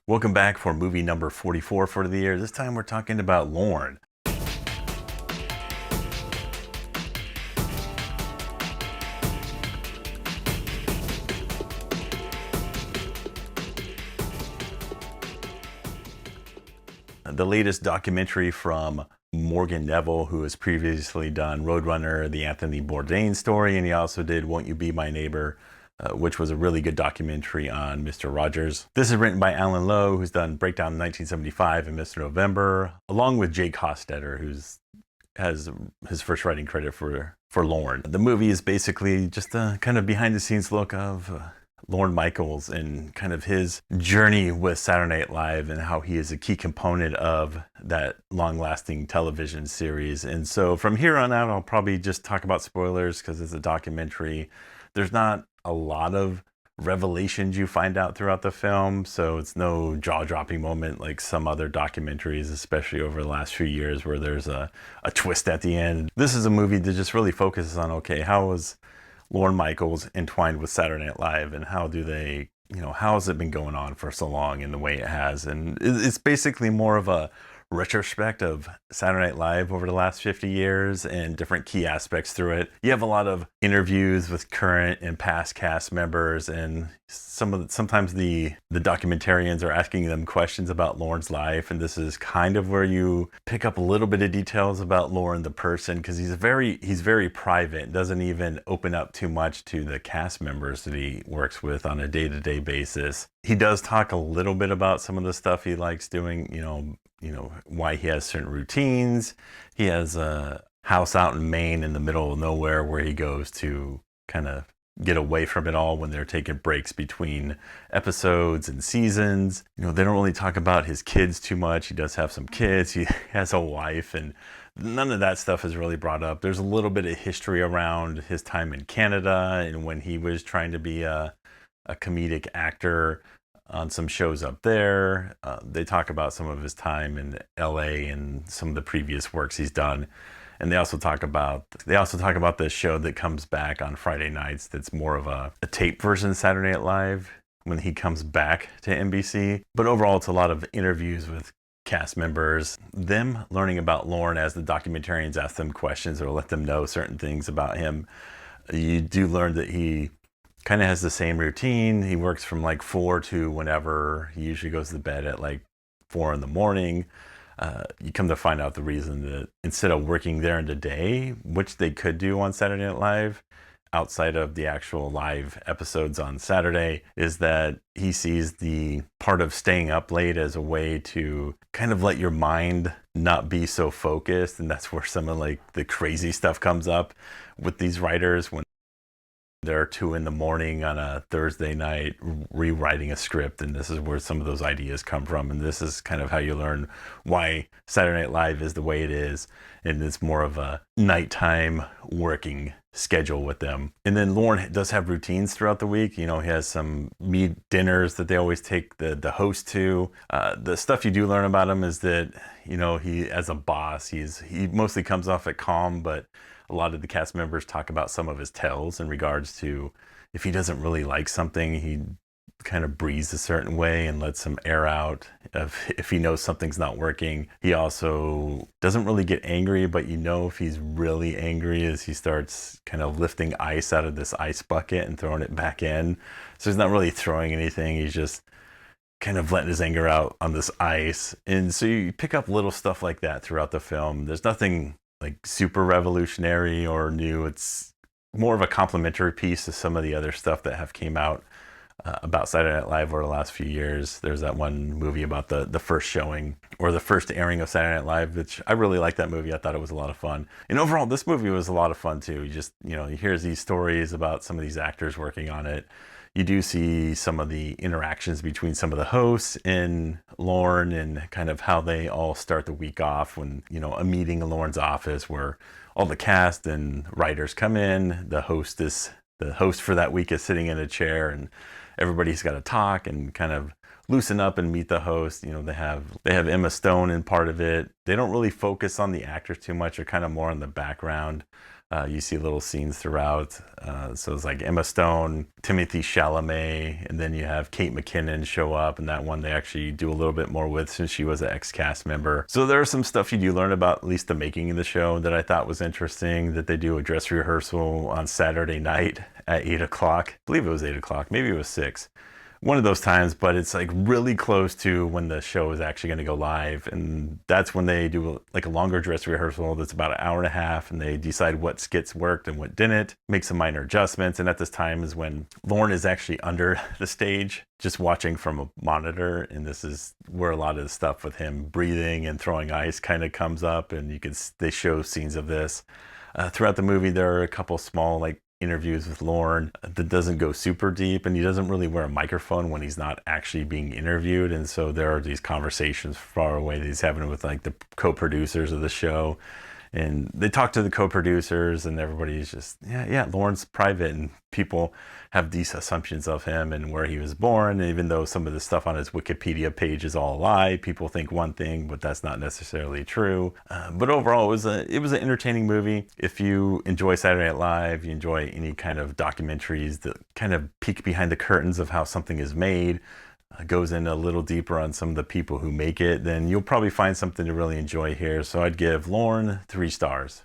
Welcome back for movie number 44 for the year. This time we're talking about Lorne. The latest documentary from Morgan Neville, who has previously done Roadrunner, the Anthony Bourdain story, and he also did Won't You Be My Neighbor, which was a really good documentary on Mr. Rogers. This is written by Alan Lowe, who's done Breakdown 1975 and Mr. November, along with Jake Hostetter, who's has his first writing credit for Lorne. The movie is basically just a kind of behind the scenes look of Lorne Michaels and kind of his journey with Saturday Night Live and how he is a key component of that long-lasting television series. And so from here on out, I'll probably just talk about spoilers because it's a documentary. There's not a lot of revelations you find out throughout the film, so it's no jaw-dropping moment like some other documentaries, especially over the last few years, where there's a twist at the end. This is a movie that just really focuses on, okay, how was Lorne Michaels entwined with Saturday Night Live, and how do they, how has it been going on for so long in the way it has? And it's basically more of a retrospect of Saturday Night Live over the last 50 years and different key aspects through it. You have a lot of interviews with current and past cast members, and sometimes the documentarians are asking them questions about Lorne's life, and this is kind of where you pick up a little bit of details about Lorne the person, because he's very private, doesn't even open up too much to the cast members that he works with on a day-to-day basis. He does talk a little bit about some of the stuff he likes doing, why he has certain routines. He has a house out in Maine in the middle of nowhere where he goes to kind of get away from it all when they're taking breaks between episodes and seasons. They don't really talk about his kids too much. He does have some kids. He has a wife, and none of that stuff is really brought up. There's a little bit of history around his time in Canada and when he was trying to be a comedic actor on some shows up there. They talk about some of his time in LA and some of the previous works he's done. And they also talk about the show that comes back on Friday nights that's more of a tape version of Saturday Night Live when he comes back to NBC. But overall, it's a lot of interviews with cast members, them learning about Lorne as the documentarians ask them questions or let them know certain things about him. You do learn that he kind of has the same routine. He works from like 4 to whenever. He usually goes to bed at like 4 in the morning. You come to find out the reason that instead of working there in the day, which they could do on Saturday Night Live, outside of the actual live episodes on Saturday, is that he sees the part of staying up late as a way to kind of let your mind not be so focused. And that's where some of like the crazy stuff comes up with these writers when they're 2 in the morning on a Thursday night rewriting a script, and this is where some of those ideas come from. And this is kind of how you learn why Saturday Night Live is the way it is, and it's more of a nighttime working schedule with them. And then Lorne does have routines throughout the week. He has some meat dinners that they always take the host to. The stuff you do learn about him is that he, as a boss, he mostly comes off at calm, but a lot of the cast members talk about some of his tells in regards to if he doesn't really like something, he kind of breathes a certain way and lets him air out if he knows something's not working. He also doesn't really get angry, but if he's really angry as he starts kind of lifting ice out of this ice bucket and throwing it back in. So he's not really throwing anything. He's just kind of letting his anger out on this ice. And so you pick up little stuff like that throughout the film. There's nothing like super revolutionary or new. It's more of a complementary piece to some of the other stuff that have came out about Saturday Night Live over the last few years. There's that one movie about the first showing or the first airing of Saturday Night Live, which I really liked that movie. I thought it was a lot of fun. And overall, this movie was a lot of fun too. You hear these stories about some of these actors working on it. You do see some of the interactions between some of the hosts in Lorne and kind of how they all start the week off when, a meeting in Lorne's office where all the cast and writers come in. The host for that week is sitting in a chair and everybody's got to talk and kind of loosen up and meet the host. They have Emma Stone in part of it. They don't really focus on the actors too much. They're kind of more in the background. You see little scenes throughout. So it's like Emma Stone, Timothy Chalamet, and then you have Kate McKinnon show up, and that one they actually do a little bit more with since she was an ex-cast member. So there's some stuff you do learn about at least the making of the show that I thought was interesting, that they do a dress rehearsal on Saturday night at 8 o'clock. I believe it was 8 o'clock, maybe it was 6. One of those times, but it's like really close to when the show is actually going to go live, and that's when they do like a longer dress rehearsal that's about an hour and a half, and they decide what skits worked and what didn't, make some minor adjustments. And at this time is when Lorne is actually under the stage just watching from a monitor, and this is where a lot of the stuff with him breathing and throwing ice kind of comes up, and they show scenes of this throughout the movie. There are a couple small like interviews with Lorne that doesn't go super deep, and he doesn't really wear a microphone when he's not actually being interviewed, and so there are these conversations far away that he's having with like the co-producers of the show, and they talk to the co-producers, and everybody's just yeah, Lorne's private, and people have these assumptions of him and where he was born. And even though some of the stuff on his Wikipedia page is all a lie, people think one thing, but that's not necessarily true. But overall, it was an entertaining movie. If you enjoy Saturday Night Live, you enjoy any kind of documentaries that kind of peek behind the curtains of how something is made, goes in a little deeper on some of the people who make it, then you'll probably find something to really enjoy here. So I'd give Lorne 3 stars.